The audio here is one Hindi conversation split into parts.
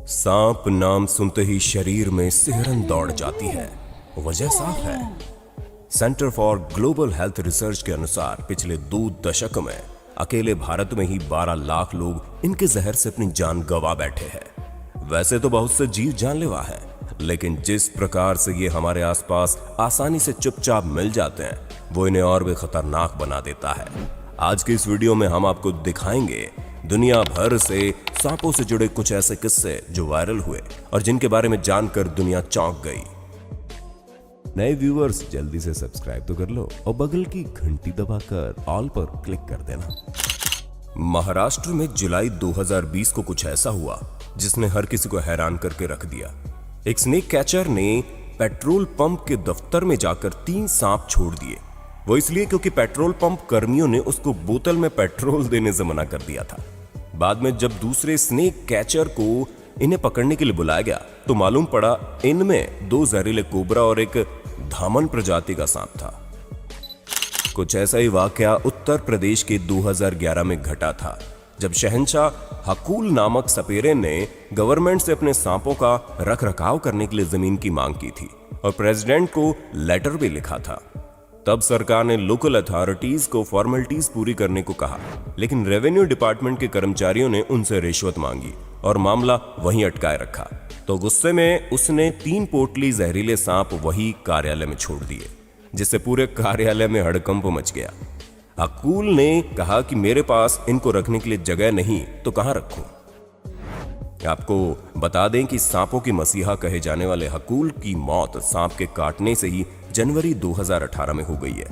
सांप नाम सुनते ही शरीर में सिहरन दौड़ जाती है। वजह साफ है। Centre for global health research के अनुसार पिछले 2 दशक में अकेले भारत में ही 12 लाख लोग इनके जहर से अपनी जान गंवा बैठे हैं। वैसे तो बहुत से जीव जानलेवा हैं, लेकिन जिस प्रकार से ये हमारे आसपास आसानी से चुपचाप मिल जाते हैं, वो इन्हें और भी खतरनाक बना देता है। आज के इस वीडियो में हम आपको दिखाएंगे दुनिया भर से सांपों से जुड़े कुछ ऐसे किस्से जो वायरल हुए और जिनके बारे में जानकर दुनिया चौंक गई। नए व्यूअर्स जल्दी से सब्सक्राइब तो कर लो और बगल की घंटी दबाकर ऑल पर क्लिक कर देना। महाराष्ट्र में जुलाई 2020 को कुछ ऐसा हुआ जिसने हर किसी को हैरान करके रख दिया। एक स्नेक कैचर ने पेट्रोल पंप के दफ्तर में जाकर 3 सांप छोड़ दिए। वो इसलिए क्योंकि पेट्रोल पंप कर्मियों ने उसको बोतल में पेट्रोल देने से मना कर दिया था। बाद में जब दूसरे स्नेक कैचर को इन्हें पकड़ने के लिए बुलाया गया तो मालूम पड़ा इनमें 2 जहरीले कोबरा और एक धामन प्रजाति का सांप था। कुछ ऐसा ही वाकया उत्तर प्रदेश के 2011 में घटा था, जब शहंशाह हकूल नामक सपेरे ने गवर्नमेंट से अपने सांपों का रखरखाव करने के लिए जमीन की मांग की थी और प्रेसिडेंट को लेटर भी लिखा था। तब सरकार ने लोकल अथॉरिटीज को फॉर्मेलिटीज पूरी करने को कहा, लेकिन रेवेन्यू डिपार्टमेंट के कर्मचारियों ने उनसे रिश्वत मांगी और मामला वहीं अटकाए रखा। तो गुस्से में उसने 3 पोटली जहरीले सांप वही कार्यालय में छोड़ दिए, जिससे पूरे कार्यालय में हड़कंप मच गया। हकूल ने कहा कि मेरे पास इनको रखने के लिए जगह नहीं तो कहां रखूं। आपको बता दें कि सांपों की मसीहा कहे जाने वाले हकूल की मौत सांप के काटने से ही जनवरी 2018 में हो गई है।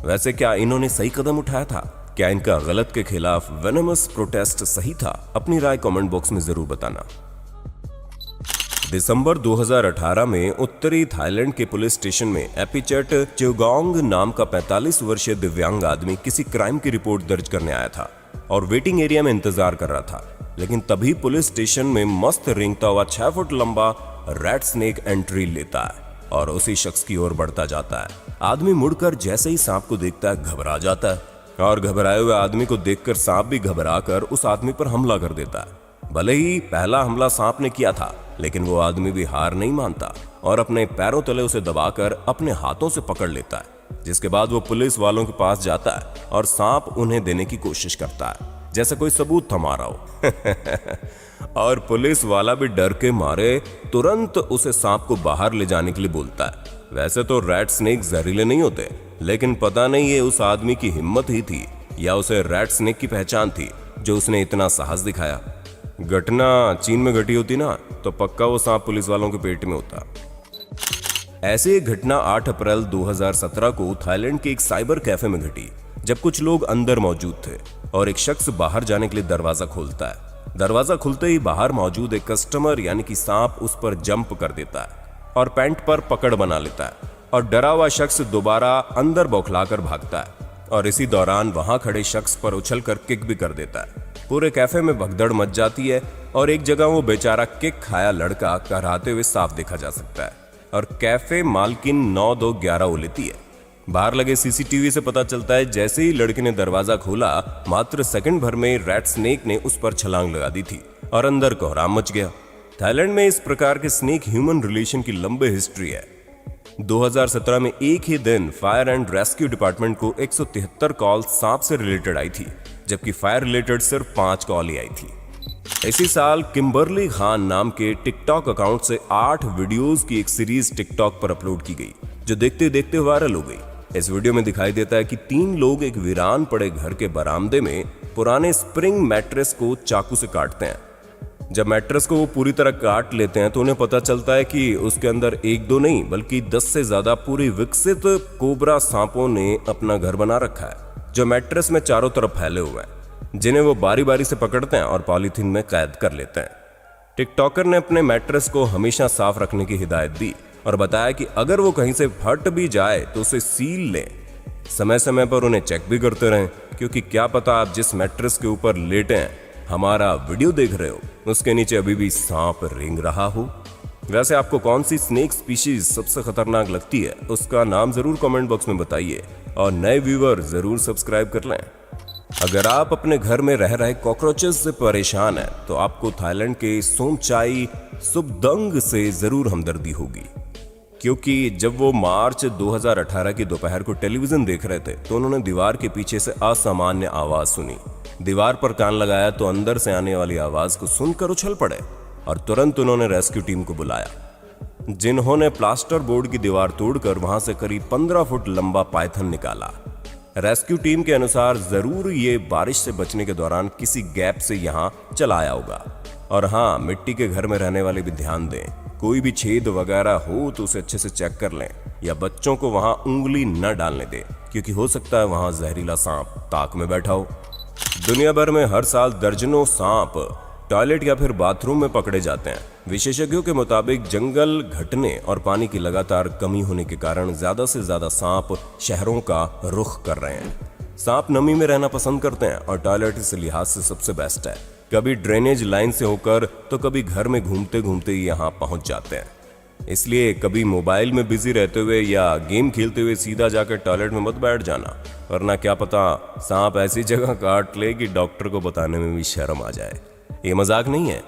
वैसे क्या इन्होंने सही कदम उठाया था? क्या इनका गलत के खिलाफ वेनमस प्रोटेस्ट सही था? अपनी राय कमेंट बॉक्स में जरूर बताना। दिसंबर 2018 में उत्तरी थाईलैंड के पुलिस स्टेशन में एपिचेट चिवगोंग नाम का 45 वर्षीय दिव्यांग आदमी किसी क्राइम की रिपोर्ट दर्ज करने आया था और वेटिंग एरिया में इंतजार कर रहा था। लेकिन तभी पुलिस स्टेशन में मस्त रेंगता हुआ 6 फुट लंबा रेड स्नेक एंट्री लेता है और उसी शख्स की ओर बढ़ता जाता है। आदमी मुड़कर जैसे ही सांप को देखता है घबरा जाता है और घबराए हुए आदमी को देखकर सांप भी घबराकर उस आदमी पर हमला कर देता है। भले ही पहला हमला सांप ने किया था, लेकिन वो आदमी भी हार नहीं मानता और अपने पैरों तले उसे दबाकर अपने हाथों से पकड़ लेता है। जिसके बाद वो पुलिस वालों के पास जाता है और सांप उन्हें देने की कोशिश करता है, जैसे कोई सबूत थमा रहा हो। और पुलिस वाला भी डर के मारे तुरंत उसे सांप को बाहर ले जाने के लिए बोलता है। वैसे तो रेड स्नेक जहरीले नहीं होते, लेकिन पता नहीं ये उस आदमी की हिम्मत ही थी या उसे रेड स्नेक की पहचान थी जो उसने इतना साहस दिखाया। घटना चीन में घटी होती ना तो पक्का वो सांप पुलिस वालों के पेट में होता। ऐसी एक घटना 8 अप्रैल 2017 को थाईलैंड के एक साइबर कैफे में घटी, जब कुछ लोग अंदर मौजूद थे और एक शख्स बाहर जाने के लिए दरवाजा खोलता है। दरवाजा खुलते ही बाहर मौजूद एक कस्टमर यानी कि सांप उस पर जंप कर देता है और पैंट पर पकड़ बना लेता है और डरा हुआ शख्स दोबारा अंदर बौखलाकर भागता है और इसी दौरान वहां खड़े शख्स पर उछलकर किक भी कर देता है। पूरे कैफे में भगदड़ मच जाती है और एक जगह वो बेचारा किक खाया लड़का कराहते हुए साफ देखा जा सकता है और कैफे मालकिन 9-2-11 उलेती है। बाहर लगे सीसीटीवी से पता चलता है जैसे ही लड़के ने दरवाजा खोला, मात्र सेकंड भर में रेड स्नेक ने उस पर छलांग लगा दी थी और अंदर कोहराम मच गया। थाईलैंड में इस प्रकार के स्नेक ह्यूमन रिलेशन की लंबी हिस्ट्री है। 2017 में एक ही दिन फायर एंड रेस्क्यू डिपार्टमेंट को 173 कॉल सांप से रिलेटेड आई थी, जबकि फायर रिलेटेड सिर्फ 5 कॉल ही आई थी। इसी साल किम्बरली खान नाम के टिकटॉक अकाउंट से 8 वीडियोस की एक सीरीज टिकटॉक पर अपलोड की गई, जो देखते देखते वायरल हो गई। इस वीडियो में दिखाई देता है कि 3 लोग एक वीरान पड़े घर के बरामदे में पुराने स्प्रिंग मैट्रेस को चाकू से काटते हैं। जब मैट्रेस को वो पूरी तरह काट लेते हैं तो उन्हें पता चलता है कि उसके अंदर 1-2 नहीं बल्कि 10 से ज्यादा पूरी विकसित कोबरा सांपों ने अपना घर बना रखा है, जो मैट्रेस में चारों तरफ फैले हुए हैं, जिन्हें वो बारी बारी से पकड़ते हैं और पॉलीथीन में कैद कर लेते हैं। टिकटॉकर ने अपने मैट्रेस को हमेशा साफ रखने की हिदायत दी और बताया कि अगर वो कहीं से फट भी जाए तो उसे सील लें। समय समय पर उन्हें चेक भी करते रहें, क्योंकि क्या पता आप जिस मैट्रेस के ऊपर लेटे हैं, हमारा वीडियो देख रहे हो, उसके नीचे अभी भी सांप रेंग रहा हो। वैसे आपको कौन सी स्नेक स्पीशीज सबसे खतरनाक लगती है, उसका नाम जरूर कमेंट बॉक्स में बताइए और नए व्यूअर जरूर सब्सक्राइब कर लें। अगर आप अपने घर में रह रहे कॉकरोचेस से परेशान हैं तो आपको थाईलैंड के सोमचाई सुबदंग से जरूर हमदर्दी होगी, क्योंकि जब वो मार्च 2018 की दोपहर को टेलीविजन देख रहे थे तो उन्होंने दीवार के पीछे से असामान्य आवाज सुनी। दीवार पर कान लगाया तो अंदर से आने वाली आवाज को सुनकर उछल पड़े और तुरंत उन्होंने रेस्क्यू टीम को बुलाया, जिन्होंने प्लास्टर बोर्ड की दीवार तोड़कर वहां से करीब 15 फुट लंबा पाइथन निकाला। रेस्क्यू टीम के अनुसार जरूर ये बारिश से बचने के दौरान किसी गैप से यहाँ चला आया होगा। और हाँ, मिट्टी के घर में रहने वाले भी ध्यान दें, कोई भी छेद वगैरह हो तो उसे अच्छे से चेक कर लें या बच्चों को वहां उंगली न डालने दें, क्योंकि हो सकता है वहां जहरीला सांप ताक में बैठा हो। दुनिया भर में हर साल दर्जनों सांप टॉयलेट या फिर बाथरूम में पकड़े जाते हैं। विशेषज्ञों के मुताबिक जंगल घटने और पानी की लगातार कमी होने के कारण ज्यादा से ज्यादा सांप शहरों का रुख कर रहे हैं। सांप नमी में रहना पसंद करते हैं और टॉयलेट इस लिहाज से सबसे बेस्ट है। कभी ड्रेनेज लाइन से होकर तो कभी घर में घूमते घूमते यहाँ पहुंच जाते हैं। इसलिए कभी मोबाइल में बिजी रहते हुए या गेम खेलते हुए सीधा जाकर टॉयलेट में मत बैठ जाना, वरना क्या पता सांप ऐसी जगह काट ले कि डॉक्टर को बताने में भी शर्म आ जाए। ये मजाक नहीं है,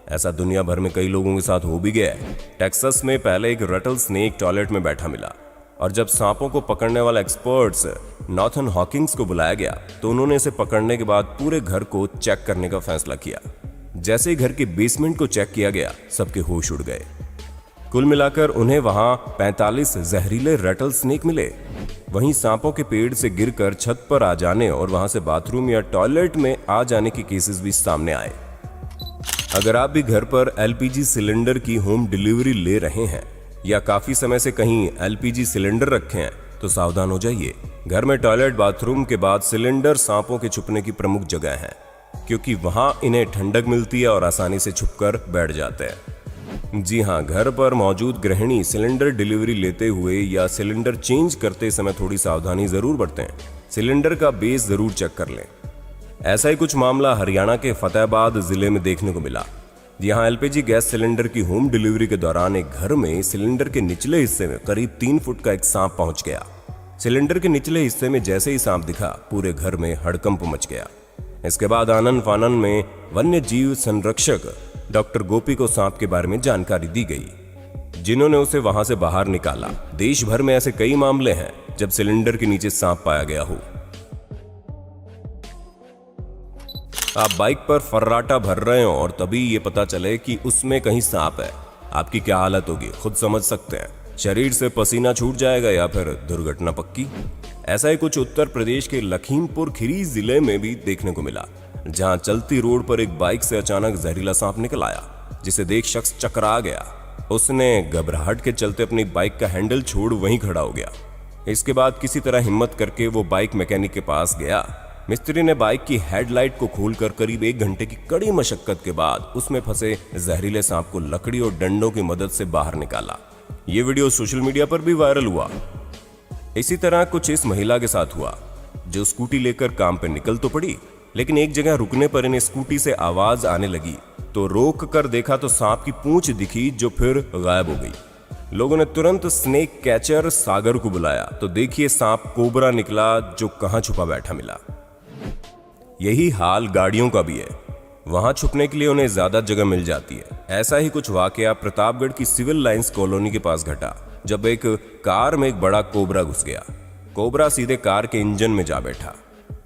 ऐसा दुनिया भर में कई लोगों के साथ हो भी गया है। टेक्सास में पहले एक रटल स्नेक टॉयलेट में बैठा मिला और जब सांपों को पकड़ने वाला एक्सपर्ट्स नॉर्थन हॉकिंग्स को बुलाया गया तो उन्होंने इसे पकड़ने के बाद पूरे घर को चेक करने का फैसला किया। जैसे ही घर के बेसमेंट को चेक किया गया, सबके होश उड़ गए। कुल मिलाकर उन्हें वहां 45 जहरीले रटल स्नेक मिले। वहीं सांपों के पेड़ से गिरकर छत पर आ जाने और वहां से बाथरूम या टॉयलेट में आ जाने के केसेस भी सामने आए। अगर आप भी घर पर एलपीजी सिलेंडर की होम डिलीवरी ले रहे हैं या काफी समय से कहीं एलपीजी सिलेंडर रखे हैं तो सावधान हो जाइए। घर में टॉयलेट बाथरूम के बाद सिलेंडर सांपों के छुपने की प्रमुख जगह है, क्योंकि वहां इन्हें ठंडक मिलती है और आसानी से छुपकर बैठ जाते हैं। जी हाँ, घर पर मौजूद गृहिणी सिलेंडर डिलीवरी लेते हुए या सिलेंडर चेंज करते समय थोड़ी सावधानी जरूर बरतें। सिलेंडर का बेस जरूर चेक कर लें। ऐसा ही कुछ मामला हरियाणा के फतेहाबाद जिले में देखने को मिला। यहाँ एलपीजी गैस सिलेंडर की होम डिलीवरी के दौरान एक घर में सिलेंडर के निचले हिस्से में करीब 3 फुट का एक सांप पहुंच गया। सिलेंडर के निचले हिस्से में जैसे ही सांप दिखा, पूरे घर में हड़कंप मच गया। इसके बाद आनन फानन में वन्य जीव संरक्षक डॉक्टर गोपी को सांप के बारे में जानकारी दी गई, जिन्होंने उसे वहां से बाहर निकाला। देश भर में ऐसे कई मामले हैं जब सिलेंडर के नीचे सांप पाया गया हो। आप बाइक पर फर्राटा भर रहे हो और तभी ये पता चले कि उसमें कहीं सांप है, आपकी क्या हालत होगी खुद समझ सकते हैं। शरीर से पसीना छूट जाएगा या फिर दुर्घटना पक्की। ऐसा ही कुछ उत्तर प्रदेश के लखीमपुर खीरी जिले में भी देखने को मिला, जहां चलती रोड पर एक बाइक से अचानक जहरीला सांप निकल आया, जिसे देख शख्स चकरा गया। उसने घबराहट के चलते अपनी बाइक का हैंडल छोड़ वहीं खड़ा हो गया। इसके बाद किसी तरह हिम्मत करके वो बाइक मैकेनिक के पास गया। मिस्त्री ने बाइक की हेडलाइट को खोलकर करीब 1 घंटे की कड़ी मशक्कत के बाद उसमें फंसे जहरीले सांप को लकड़ी और डंडों की मदद से बाहर निकाला। ये वीडियो सोशल मीडिया पर भी वायरल हुआ। इसी तरह कुछ इस महिला के साथ हुआ, जो स्कूटी लेकर काम पे निकल तो पड़ी, लेकिन एक जगह रुकने पर इन्हें स्कूटी से आवाज आने लगी तो रोक कर देखा तो सांप की पूंछ दिखी, जो फिर गायब हो गई। लोगों ने तुरंत स्नेक कैचर सागर को बुलाया तो देखिए सांप कोबरा निकला, जो कहां छुपा बैठा मिला। यही हाल गाड़ियों का भी है, वहां छुपने के लिए उन्हें ज्यादा जगह मिल जाती है। ऐसा ही कुछ वाकया प्रतापगढ़ की सिविल लाइंस कॉलोनी के पास घटा, जब एक कार में एक बड़ा कोबरा घुस गया। कोबरा सीधे कार के इंजन में जा बैठा।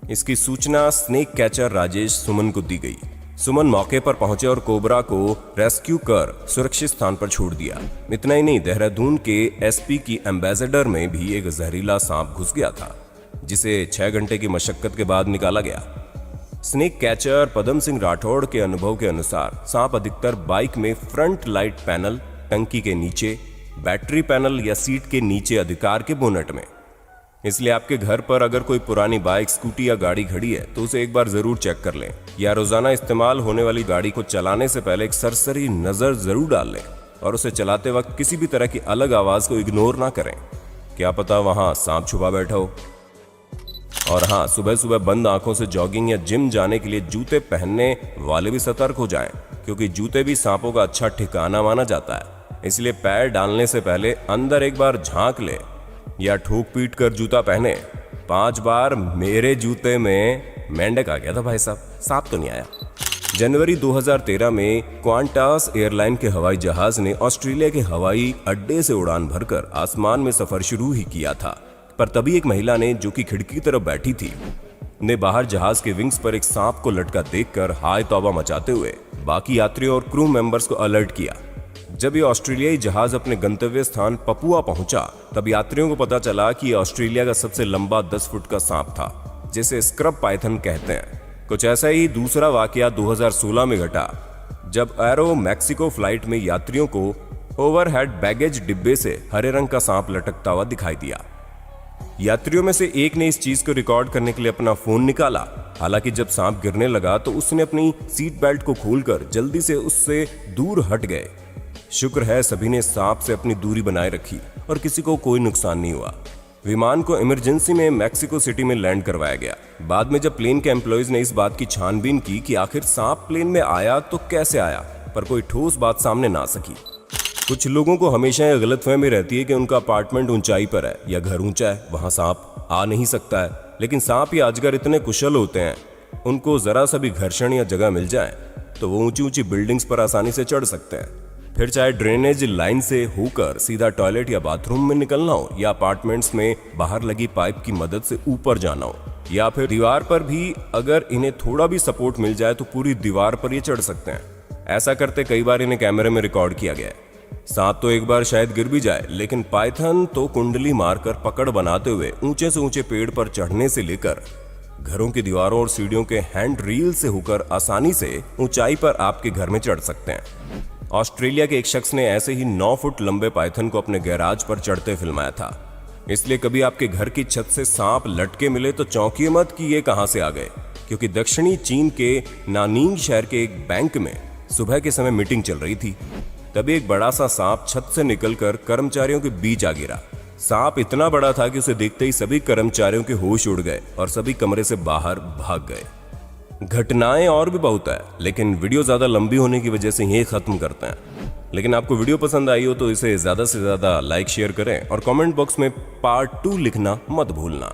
इसकी सूचना स्नेक कैचर राजेश सुमन को दी गई। सुमन मौके पर पहुंचे और कोबरा को रेस्क्यू कर सुरक्षित स्थान पर छोड़ दिया। इतना ही नहीं, देहरादून के एसपी की एम्बेसडर में भी एक जहरीला सांप घुस गया था, जिसे 6 घंटे की मशक्कत के बाद निकाला गया। स्नेक कैचर पदम सिंह राठौड़ के अनुभव के अनुसार सांप अधिकतर बाइक में फ्रंट लाइट पैनल, टंकी के नीचे, बैटरी पैनल या सीट के नीचे अधिकार के बोनट में। इसलिए आपके घर पर अगर कोई पुरानी बाइक, स्कूटी या गाड़ी खड़ी है तो उसे एक बार जरूर चेक कर लें, या रोजाना इस्तेमाल होने वाली गाड़ी को चलाने से पहले एक सरसरी नजर जरूर डाल लें और उसे चलाते वक्त किसी भी तरह की अलग आवाज को इग्नोर ना करें। क्या पता वहां सांप छुपा बैठा हो। और हाँ, सुबह सुबह बंद आंखों से जॉगिंग या जिम जाने के लिए जूते पहनने वाले भी सतर्क हो जाएं, क्योंकि जूते भी सांपों का अच्छा ठिकाना माना जाता है। इसलिए पैर डालने से पहले अंदर एक बार झांक ले या ठोक पीट कर जूता पहने। 5 बार मेरे जूते में मेंढक आ गया था भाई साहब, सांप तो नहीं आया। जनवरी 2013 में क्वांटास एयरलाइन के हवाई जहाज ने ऑस्ट्रेलिया के हवाई अड्डे से उड़ान भरकर आसमान में सफर शुरू ही किया था, पर तभी एक महिला ने, जो कि खिड़की की तरफ बैठी थी, ने बाहर जहाज के विंग्स पर एक सांप को लटका देखकर हाय तौबा मचाते हुए बाकी यात्रियों और क्रू मेंबर्स को अलर्ट किया। जब ये ऑस्ट्रेलियाई जहाज अपने गंतव्य स्थान पपुआ पहुंचा, तब यात्रियों को पता चला कि ये ऑस्ट्रेलिया का सबसे लंबा 10 फुट का सांप था, जिसे स्क्रब पाइथन कहते हैं। कुछ ऐसा ही दूसरा वाकया 2016 में घटा, जब एरो मैक्सिको फ्लाइट में यात्रियों को ओवरहेड बैगेज डिब्बे से हरे रंग का सांप लटकता हुआ दिखाई दिया। यात्रियों में से एक ने इस चीज को रिकॉर्ड करने के लिए अपना फोन निकाला। हालांकि जब सांप गिरने लगा तो उसने अपनी सीट बेल्ट को खोलकर जल्दी से उससे दूर हट गए। शुक्र है सभी ने सांप से अपनी दूरी बनाए रखी और किसी को कोई नुकसान नहीं हुआ। विमान को इमरजेंसी में मैक्सिको सिटी में लैंड करवाया गया। बाद में जब प्लेन के एम्प्लॉइज ने इस बात की छानबीन की कि आखिर सांप प्लेन में आया तो कैसे आया, पर कोई ठोस बात सामने ना सकी। कुछ लोगों को हमेशा यह गलतफहमी रहती है कि उनका अपार्टमेंट ऊंचाई पर है या घर ऊंचा है, वहां सांप आ नहीं सकता है। लेकिन सांप या अजगर इतने कुशल होते हैं, उनको जरा सा भी घर्षण या जगह मिल जाए तो वो ऊंची ऊंची बिल्डिंग्स पर आसानी से चढ़ सकते हैं। फिर चाहे ड्रेनेज लाइन से होकर सीधा टॉयलेट या बाथरूम में निकलना हो, या अपार्टमेंट्स में बाहर लगी पाइप की मदद से ऊपर जाना हो, या फिर दीवार पर भी अगर इन्हें थोड़ा भी सपोर्ट मिल जाए तो पूरी दीवार पर ये चढ़ सकते हैं। ऐसा करते कई बार इन्हें कैमरे में रिकॉर्ड किया गया है। सांप तो एक बार शायद गिर भी जाए, लेकिन पाइथन तो कुंडली मारकर पकड़ बनाते हुए ऊंचे से ऊंचे पेड़ पर चढ़ने से लेकर घरों की दीवारों और सीढ़ियों के हैंड रील से होकर आसानी से ऊंचाई पर आपके घर में चढ़ सकते हैं। ऑस्ट्रेलिया के एक शख्स ने ऐसे ही 9 फुट लंबे पाइथन को अपने गैराज पर चढ़ते फिल्माया था। इसलिए कभी आपके घर की छत से सांप लटके मिले तो चौंकिए मत कि ये कहां से आ गए, क्योंकि दक्षिणी चीन के नानिंग शहर के एक बैंक में सुबह के समय मीटिंग चल रही थी। तभी एक बड़ा सा सांप छत से निकलकर कर्मचारियों के बीच आ गिरा। सांप इतना बड़ा था कि उसे देखते ही सभी कर्मचारियों के होश उड़ गए और सभी कमरे से बाहर भाग गए। घटनाएं और भी बहुत है, लेकिन वीडियो ज्यादा लंबी होने की वजह से यही खत्म करते हैं। लेकिन आपको वीडियो पसंद आई हो तो इसे ज्यादा से ज्यादा लाइक शेयर करें और कमेंट बॉक्स में पार्ट 2 लिखना मत भूलना।